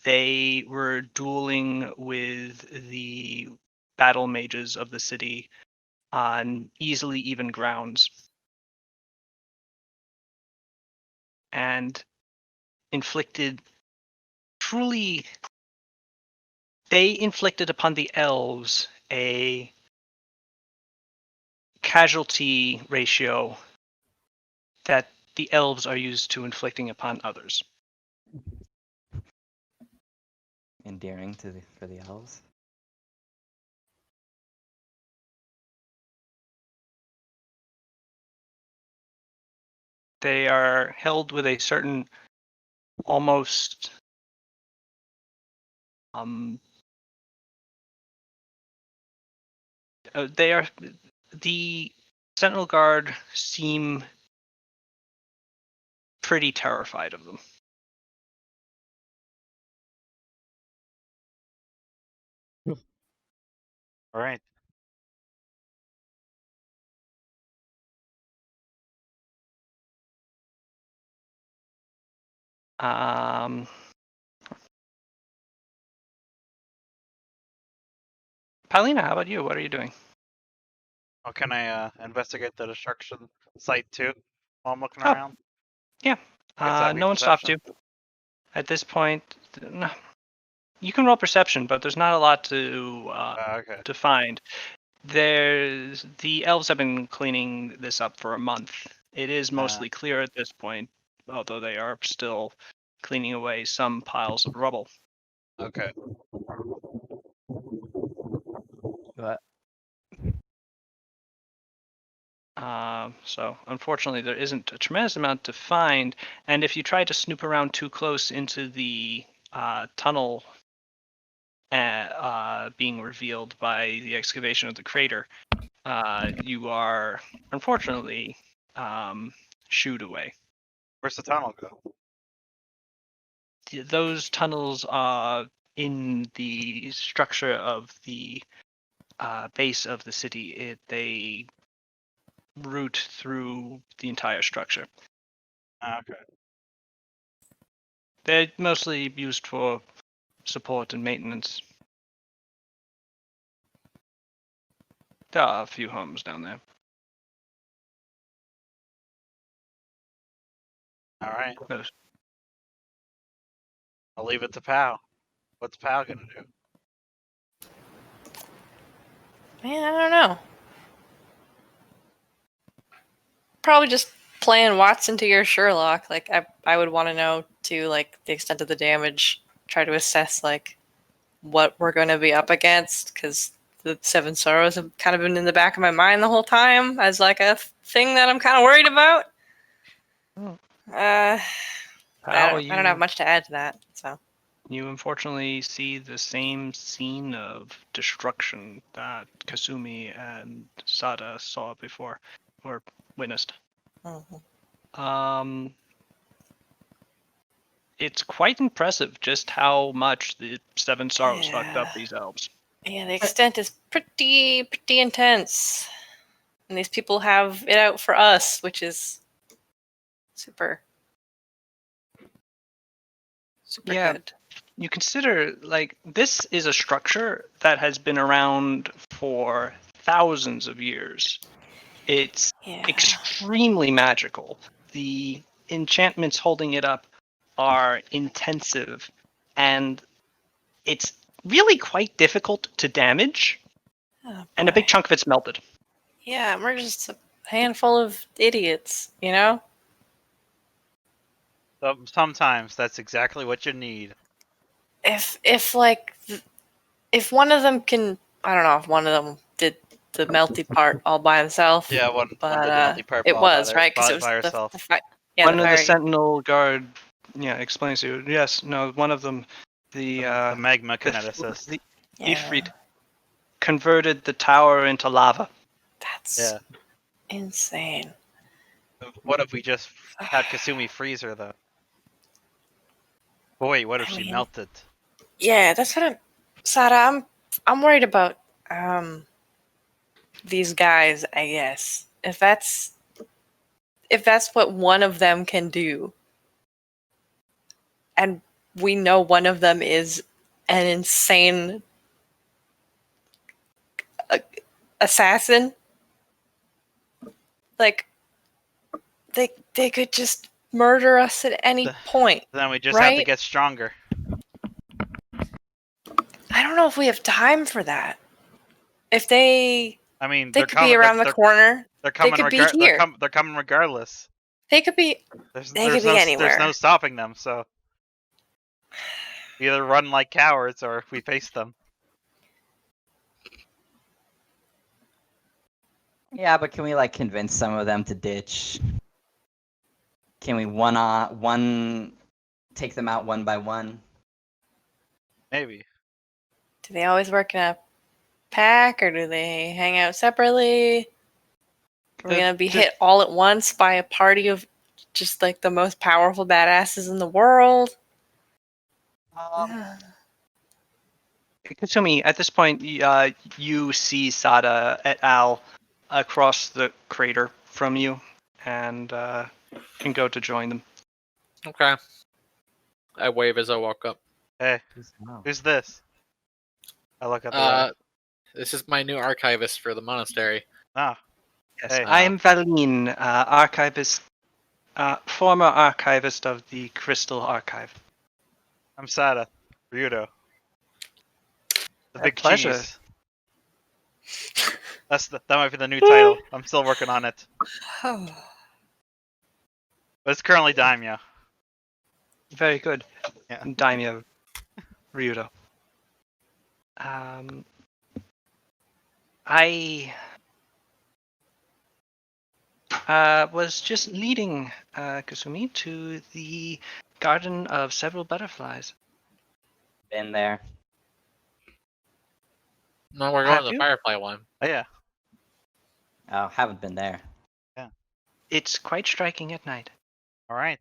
Speaker 2: They were dueling with the battle mages of the city on easily even grounds. And inflicted upon the elves a casualty ratio that the elves are used to inflicting upon others.
Speaker 5: Endearing for the elves.
Speaker 2: They are held with a certain almost the Sentinel Guard seem pretty terrified of them.
Speaker 1: All right.
Speaker 2: Paulina, how about you? What are you doing?
Speaker 1: Oh, can I investigate the destruction site too while I'm looking
Speaker 2: Oh.
Speaker 1: around?
Speaker 2: Yeah.
Speaker 1: Guess that'd be
Speaker 2: No one stopped you.
Speaker 1: perception.
Speaker 2: At this point, no. You can roll perception, but there's not a lot to
Speaker 1: Okay.
Speaker 2: to find. The elves have been cleaning this up for a month. It is mostly clear at this point, although they are still cleaning away some piles of rubble.
Speaker 1: Okay.
Speaker 5: But
Speaker 2: So unfortunately, there isn't a tremendous amount to find. And if you try to snoop around too close into the tunnel being revealed by the excavation of the crater, you are unfortunately shooed away.
Speaker 1: Where's the tunnel go?
Speaker 2: Those tunnels are in the structure of the base of the city. They route through the entire structure.
Speaker 1: Okay.
Speaker 2: They're mostly used for support and maintenance. There are a few homes down there.
Speaker 1: All right.
Speaker 2: Those-
Speaker 1: I'll leave it to Pal. What's Pal gonna do?
Speaker 3: Man, I don't know. Probably just playing Watson to your Sherlock. Like I would want to know to like the extent of the damage. Try to assess like what we're going to be up against because the Seven Sorrows have kind of been in the back of my mind the whole time as like a thing that I'm kind of worried about.
Speaker 2: Oh.
Speaker 3: I
Speaker 2: How
Speaker 3: don't have much to add to that. So
Speaker 2: You unfortunately see the same scene of destruction that Kasumi and Sada saw before, or witnessed.
Speaker 3: mhm.
Speaker 2: It's quite impressive just how much the Seven Sorrows fucked up
Speaker 3: Yeah.
Speaker 2: these elves.
Speaker 3: Yeah, the extent is pretty intense, and these people have it out for us, which is super
Speaker 2: Yeah.
Speaker 3: good.
Speaker 2: You consider, like, this is a structure that has been around for thousands of years. It's
Speaker 3: Yeah.
Speaker 2: extremely magical. The enchantments holding it up are intensive, and it's really quite difficult to damage,
Speaker 3: Oh,
Speaker 2: and a big
Speaker 3: boy.
Speaker 2: chunk of it's melted.
Speaker 3: Yeah, we're just a handful of idiots, you know?
Speaker 1: Sometimes that's exactly what you need.
Speaker 3: If like if one of them can, I don't know if one of them did the melty part all by himself.
Speaker 1: Yeah, one
Speaker 3: But
Speaker 1: did the melty purple
Speaker 3: it
Speaker 1: all by
Speaker 3: was right because it was
Speaker 1: by
Speaker 3: the
Speaker 1: herself.
Speaker 3: yeah,
Speaker 2: One
Speaker 3: the
Speaker 2: of the
Speaker 3: fire.
Speaker 2: Sentinel Guard, explains to you. Yes, no, one of them, the
Speaker 1: magma kineticist.
Speaker 2: the
Speaker 3: Yeah,
Speaker 2: Ifrit, converted the tower into lava.
Speaker 3: that's
Speaker 1: Yeah.
Speaker 3: insane.
Speaker 1: What if we just had Kasumi freeze her though? But wait, what if
Speaker 3: I
Speaker 1: she
Speaker 3: mean-
Speaker 1: melted?
Speaker 3: Yeah, that's what Sada, I'm worried about these guys, I guess. If that's what one of them can do, and we know one of them is an insane assassin, like they could just murder us at any point.
Speaker 1: Then we just have to
Speaker 3: right?
Speaker 1: get stronger.
Speaker 3: I don't know if we have time for that. If they
Speaker 1: I mean,
Speaker 3: they
Speaker 1: they're
Speaker 3: could
Speaker 1: coming.
Speaker 3: be around the corner.
Speaker 1: They're coming.
Speaker 3: could be here.
Speaker 1: They're coming regardless.
Speaker 3: They could be
Speaker 1: There's
Speaker 3: be anywhere.
Speaker 1: no stopping them. So we either run like cowards or we face them.
Speaker 5: yeah, but can we like convince some of them to ditch? Can we take them out one by one?
Speaker 1: Maybe.
Speaker 3: Do they always work in a pack or do they hang out separately? Are we gonna be hit all at once by a party of just like the most powerful badasses in the world?
Speaker 2: Kasumi, at this point, you see Sada et al. Across the crater from you, and can go to join them.
Speaker 4: Okay. I wave as I walk up.
Speaker 1: Hey, who's this? I look at the.
Speaker 4: This is my new archivist for the monastery.
Speaker 1: Ah,
Speaker 2: Yes,
Speaker 1: hey.
Speaker 2: I'm Valine, archivist, former archivist of the Crystal Archive.
Speaker 1: I'm Sada. Ryudo. The
Speaker 2: A
Speaker 1: big
Speaker 2: pleasure.
Speaker 1: cheese. That might be the new title. I'm still working on it. But it's currently Daimyo.
Speaker 2: Very good,
Speaker 1: Yeah.
Speaker 2: Daimyo Ryudo. I was just leading Kasumi to the garden of several butterflies.
Speaker 5: Been there.
Speaker 4: No, we're
Speaker 2: Have
Speaker 4: going to the
Speaker 2: you?
Speaker 4: Firefly one.
Speaker 1: Oh yeah.
Speaker 5: Oh, haven't been there.
Speaker 2: It's quite striking at night.
Speaker 1: All right.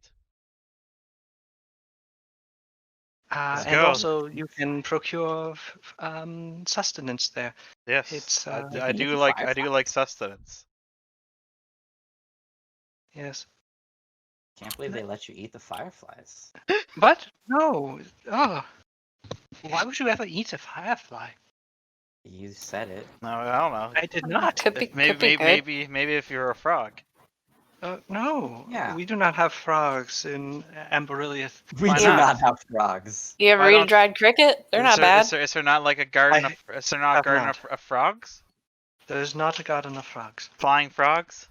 Speaker 1: Let's
Speaker 2: And
Speaker 1: go.
Speaker 2: also, you can procure sustenance there.
Speaker 1: Yes.
Speaker 2: It's,
Speaker 1: I
Speaker 5: You can eat
Speaker 1: do
Speaker 5: the
Speaker 1: like
Speaker 5: fireflies.
Speaker 1: sustenance.
Speaker 2: Yes.
Speaker 5: Can't believe they let you eat the fireflies.
Speaker 2: What? No. Oh. Why would you ever eat a firefly?
Speaker 5: You said it.
Speaker 1: No, I don't know.
Speaker 2: I did not.
Speaker 3: Could be,
Speaker 1: If maybe
Speaker 3: could be good.
Speaker 1: maybe if you're a frog.
Speaker 2: No.
Speaker 5: Yeah.
Speaker 2: We do not have frogs in Amberiliath.
Speaker 5: We
Speaker 1: Why
Speaker 5: do
Speaker 1: not?
Speaker 5: not have frogs.
Speaker 3: You ever
Speaker 1: Why
Speaker 3: eat a
Speaker 1: don't-
Speaker 3: dried cricket? They're not bad.
Speaker 1: Is there not like a garden
Speaker 2: I
Speaker 1: of? Is there not a
Speaker 2: have
Speaker 1: garden
Speaker 2: not.
Speaker 1: of frogs?
Speaker 2: There's not a garden of frogs.
Speaker 1: Flying frogs?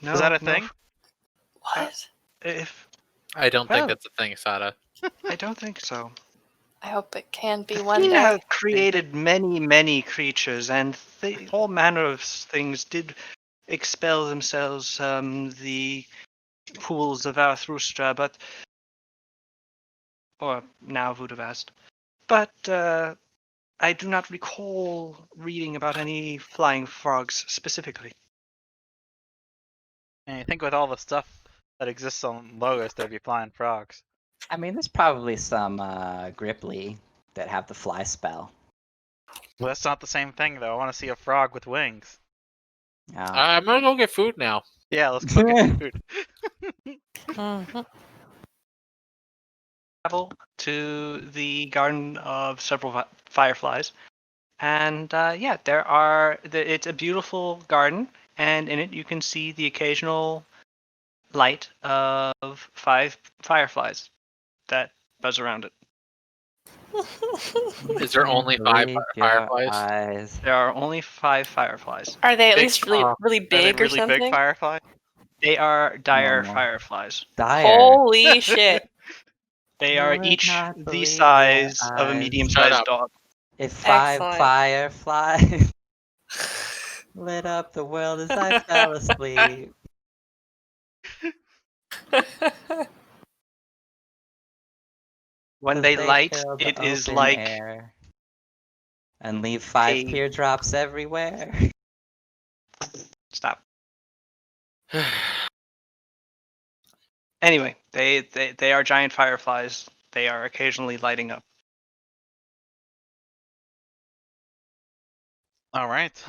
Speaker 2: No.
Speaker 1: Is that a
Speaker 2: no
Speaker 1: thing?
Speaker 3: What?
Speaker 2: If
Speaker 4: I don't
Speaker 2: Well-
Speaker 4: think that's a thing, Sada.
Speaker 2: I don't think so.
Speaker 3: I hope it can be one
Speaker 2: We
Speaker 3: day.
Speaker 2: have created many, many creatures, and all manner of things did expel themselves the pools of Zarathustra, or now Vudavast. But I do not recall reading about any flying frogs specifically.
Speaker 1: And you think with all the stuff that exists on Logos, there'd be flying frogs.
Speaker 5: I mean, there's probably some Gripply that have the fly spell.
Speaker 1: Well, that's not the same thing, though. I want to see a frog with wings.
Speaker 5: Oh.
Speaker 4: I'm gonna go get food now.
Speaker 1: Yeah, let's go get food.
Speaker 3: Mhm.
Speaker 2: Travel to the garden of several fireflies, and yeah, it's a beautiful garden, and in it you can see the occasional light of 5 fireflies that buzz around it.
Speaker 4: Is there only 5
Speaker 5: Believe
Speaker 4: fireflies?
Speaker 5: your eyes.
Speaker 2: There are only 5 fireflies.
Speaker 3: Are they at
Speaker 1: Big-
Speaker 3: least really, really
Speaker 1: Are they
Speaker 3: big or
Speaker 1: really
Speaker 3: something?
Speaker 1: big firefly?
Speaker 2: They are dire
Speaker 5: Normal.
Speaker 2: fireflies.
Speaker 5: Dire.
Speaker 3: Holy shit!
Speaker 2: They
Speaker 5: You
Speaker 2: are
Speaker 5: would
Speaker 2: each
Speaker 5: not
Speaker 2: the
Speaker 5: believe
Speaker 2: size
Speaker 5: your
Speaker 2: of a
Speaker 5: eyes.
Speaker 2: medium-sized
Speaker 4: Shut up.
Speaker 2: dog.
Speaker 5: If 5
Speaker 3: Excellent.
Speaker 5: fireflies lit up the world as I fell asleep.
Speaker 2: When
Speaker 5: 'Cause
Speaker 2: they light,
Speaker 5: fill the
Speaker 2: it is
Speaker 5: open
Speaker 2: like
Speaker 5: air and leave 5
Speaker 2: a-
Speaker 5: teardrops everywhere.
Speaker 2: stop. Anyway, they are giant fireflies. They are occasionally lighting up.
Speaker 1: All right.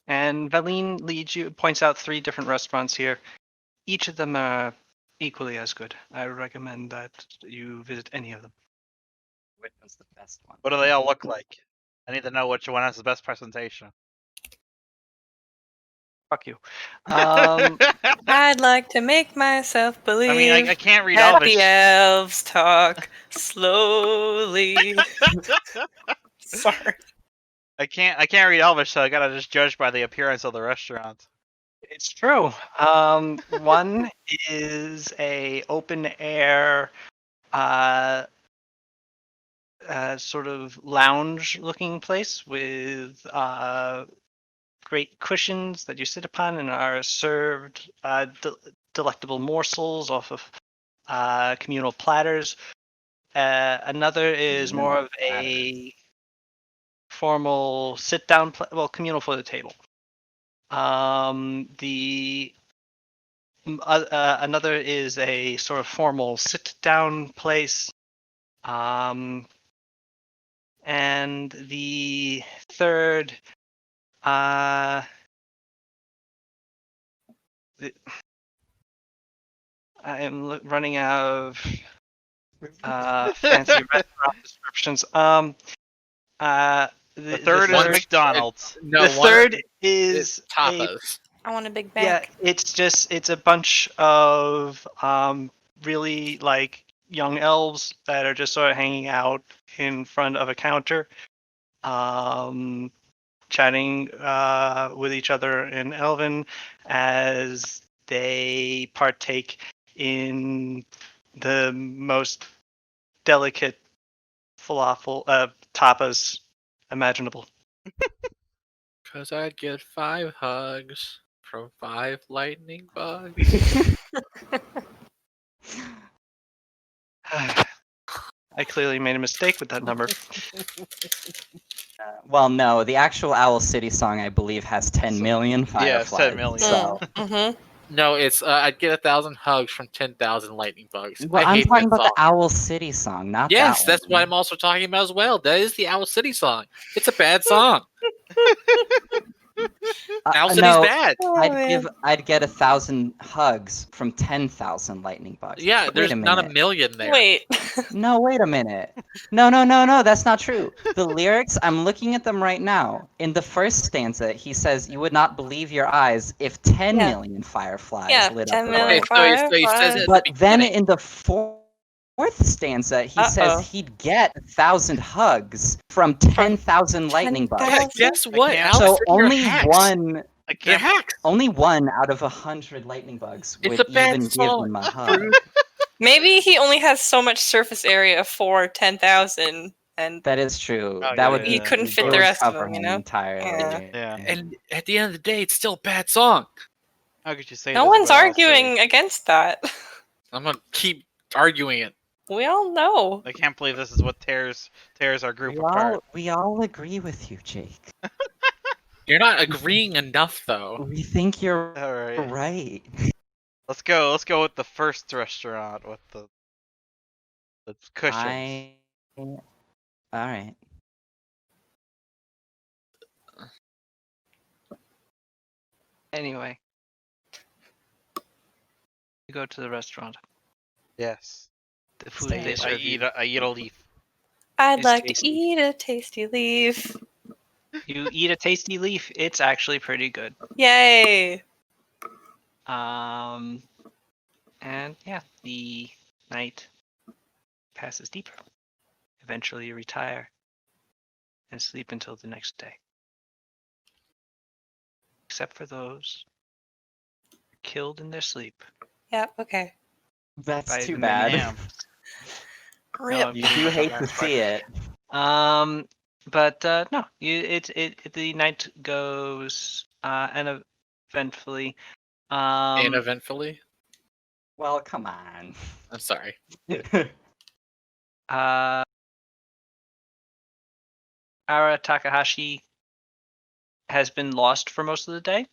Speaker 2: And Valine points out 3 different restaurants here. Each of them are equally as good. I recommend that you visit any of them.
Speaker 5: Which one's the best one?
Speaker 1: What do they all look like? I need to know which one has the best presentation.
Speaker 2: Fuck you.
Speaker 3: I'd like to make myself believe
Speaker 1: I mean, I can't read
Speaker 3: that
Speaker 1: Elvish.
Speaker 3: the elves talk slowly. Sorry.
Speaker 1: I can't read Elvish, so I gotta just judge by the appearance of the restaurant.
Speaker 2: It's true. One is a open air, sort of lounge looking place with great cushions that you sit upon and are served delectable morsels off of communal platters. Another is more of a formal sit down, communal for the table. Another is a sort of formal sit-down place, and the third, I am running out of fancy restaurant descriptions.
Speaker 1: The third is
Speaker 2: third-
Speaker 1: McDonald's.
Speaker 2: The third is
Speaker 4: It's tapas.
Speaker 3: I want a big
Speaker 2: yeah,
Speaker 3: bank.
Speaker 2: it's a bunch of really like young elves that are just sort of hanging out in front of a counter, chatting with each other in Elven as they partake in the most delicate falafel tapas imaginable.
Speaker 4: Because I'd get 5 hugs from 5 lightning bugs.
Speaker 2: I clearly made a mistake with that number.
Speaker 5: Well, no, the actual Owl City song, I believe, has 10 million
Speaker 1: Yeah, it's 10
Speaker 5: fireflies.
Speaker 1: million.
Speaker 5: So,
Speaker 3: Mm-hmm.
Speaker 4: No, it's I'd get 1,000 hugs from 10,000 lightning bugs.
Speaker 5: well,
Speaker 4: I
Speaker 5: I'm
Speaker 4: hate
Speaker 5: talking
Speaker 4: that
Speaker 5: about the
Speaker 4: song.
Speaker 5: Owl City song, not
Speaker 4: Yes,
Speaker 5: that
Speaker 4: that's
Speaker 5: one.
Speaker 4: what I'm also talking about as well. That is the Owl City song. It's a bad song. Owl City's
Speaker 5: No,
Speaker 4: bad.
Speaker 3: Oh, man.
Speaker 5: I'd get 1,000 hugs from 10,000 lightning bugs.
Speaker 4: Yeah,
Speaker 5: Wait
Speaker 4: there's
Speaker 5: a
Speaker 4: not a
Speaker 5: minute.
Speaker 4: million there.
Speaker 3: Wait.
Speaker 5: No, wait a minute. No, that's not true. The lyrics, I'm looking at them right now. In the first stanza, he says, "You would not believe your eyes if 10
Speaker 3: Yeah.
Speaker 5: million fireflies
Speaker 3: Yeah,
Speaker 5: lit
Speaker 3: 10
Speaker 5: up the
Speaker 3: million
Speaker 5: world."
Speaker 4: So he says it at
Speaker 5: But
Speaker 4: the
Speaker 5: then
Speaker 4: beginning.
Speaker 5: in the fourth stanza, he says
Speaker 3: Uh-oh.
Speaker 5: he'd get 1,000 hugs from 10,000 lightning bugs.
Speaker 3: 10,000?
Speaker 4: Guess what?
Speaker 1: can't-
Speaker 4: Owl
Speaker 5: So
Speaker 4: City are
Speaker 5: only
Speaker 4: hacks.
Speaker 5: one,
Speaker 1: I
Speaker 4: They're
Speaker 1: can't.
Speaker 4: hacks.
Speaker 5: only one out of 100 lightning bugs
Speaker 4: It's
Speaker 5: would
Speaker 4: a bad
Speaker 5: even give
Speaker 4: song.
Speaker 5: him a hug.
Speaker 3: Maybe he only has so much surface area for 10,000, and
Speaker 5: That is true.
Speaker 1: Oh,
Speaker 5: That
Speaker 1: yeah,
Speaker 5: would
Speaker 1: yeah,
Speaker 5: be
Speaker 3: he couldn't
Speaker 1: yeah.
Speaker 3: fit
Speaker 5: it
Speaker 3: the
Speaker 5: would
Speaker 3: rest of
Speaker 5: cover
Speaker 3: them, you
Speaker 5: him
Speaker 3: know?
Speaker 5: entirely.
Speaker 1: Yeah.
Speaker 4: And at the end of the day, it's still a bad song.
Speaker 1: How could you say
Speaker 3: No
Speaker 1: this
Speaker 3: one's
Speaker 1: about Owl City?
Speaker 3: arguing against that.
Speaker 4: I'm gonna keep arguing it.
Speaker 3: We all know.
Speaker 1: I can't believe this is what tears our group apart.
Speaker 5: We all agree with you, Jake.
Speaker 4: You're not agreeing enough, though.
Speaker 5: We think you're
Speaker 1: All right.
Speaker 5: right.
Speaker 1: Let's go with the first restaurant with the cushions.
Speaker 5: All right.
Speaker 2: Anyway, you go to the restaurant.
Speaker 1: Yes.
Speaker 2: The food they
Speaker 1: I
Speaker 2: serve
Speaker 1: eat
Speaker 2: you.
Speaker 1: I eat a leaf.
Speaker 3: I'd
Speaker 2: It's
Speaker 3: like
Speaker 2: tasty.
Speaker 3: to eat a tasty leaf.
Speaker 2: You eat a tasty leaf. It's actually pretty good.
Speaker 3: Yay!
Speaker 2: And yeah, the night passes deeper. Eventually, you retire and sleep until the next day. Except for those killed in their sleep.
Speaker 3: Yeah, okay.
Speaker 5: That's
Speaker 2: By
Speaker 5: too
Speaker 2: the
Speaker 5: bad.
Speaker 1: Damn.
Speaker 3: Rip.
Speaker 5: You do hate to see it.
Speaker 2: But no, the night goes uneventfully.
Speaker 4: Uneventfully.
Speaker 5: Well, come on.
Speaker 4: I'm sorry.
Speaker 2: Ara Takahashi has been lost for most of the day.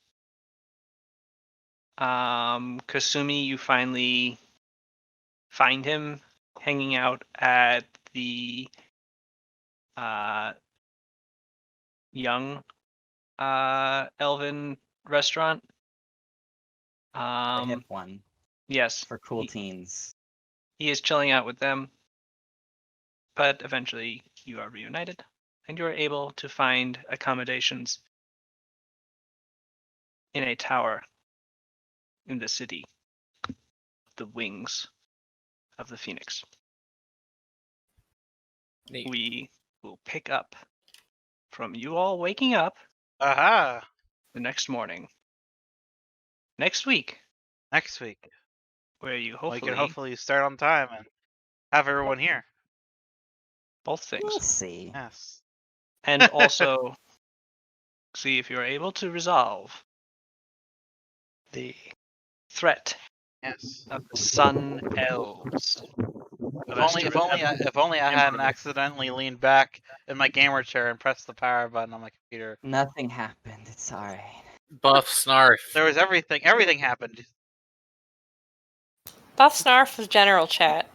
Speaker 2: Kasumi, you finally find him hanging out at the young elven restaurant.
Speaker 5: The hip one
Speaker 2: Yes,
Speaker 5: for cool teens.
Speaker 2: he is chilling out with them. But eventually you are reunited and you are able to find accommodations in a tower in the city, the wings of the Phoenix.
Speaker 4: Neat.
Speaker 2: We will pick up from you all waking up
Speaker 1: Aha!
Speaker 2: the next morning. Next week,
Speaker 1: Next week.
Speaker 2: where you
Speaker 1: We
Speaker 2: hopefully,
Speaker 1: can hopefully start on time and have everyone here.
Speaker 2: both things.
Speaker 5: We'll see.
Speaker 1: Yes.
Speaker 2: And also see if you're able to resolve the threat
Speaker 1: Yes.
Speaker 2: of the Sun Elves.
Speaker 1: If only I hadn't accidentally leaned back in my gamer chair and pressed the power button on my computer.
Speaker 5: Nothing happened. It's alright.
Speaker 4: Buff Snarf.
Speaker 1: There was everything happened.
Speaker 3: Buff Snarf was general chat.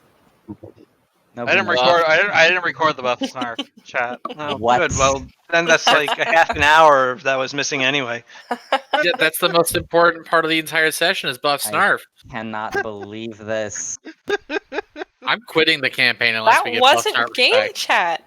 Speaker 5: Nobody knows.
Speaker 1: I didn't record the Buff Snarf chat.
Speaker 2: Oh,
Speaker 5: What?
Speaker 2: good. Well, then that's like a half an hour that was missing anyway.
Speaker 4: Yeah, that's the most important part of the entire session is Buff
Speaker 5: I-
Speaker 4: Snarf.
Speaker 5: Cannot believe this.
Speaker 4: I'm quitting the campaign unless we
Speaker 3: That
Speaker 4: get Buff
Speaker 3: wasn't
Speaker 4: Snarf
Speaker 3: game
Speaker 4: back.
Speaker 3: chat.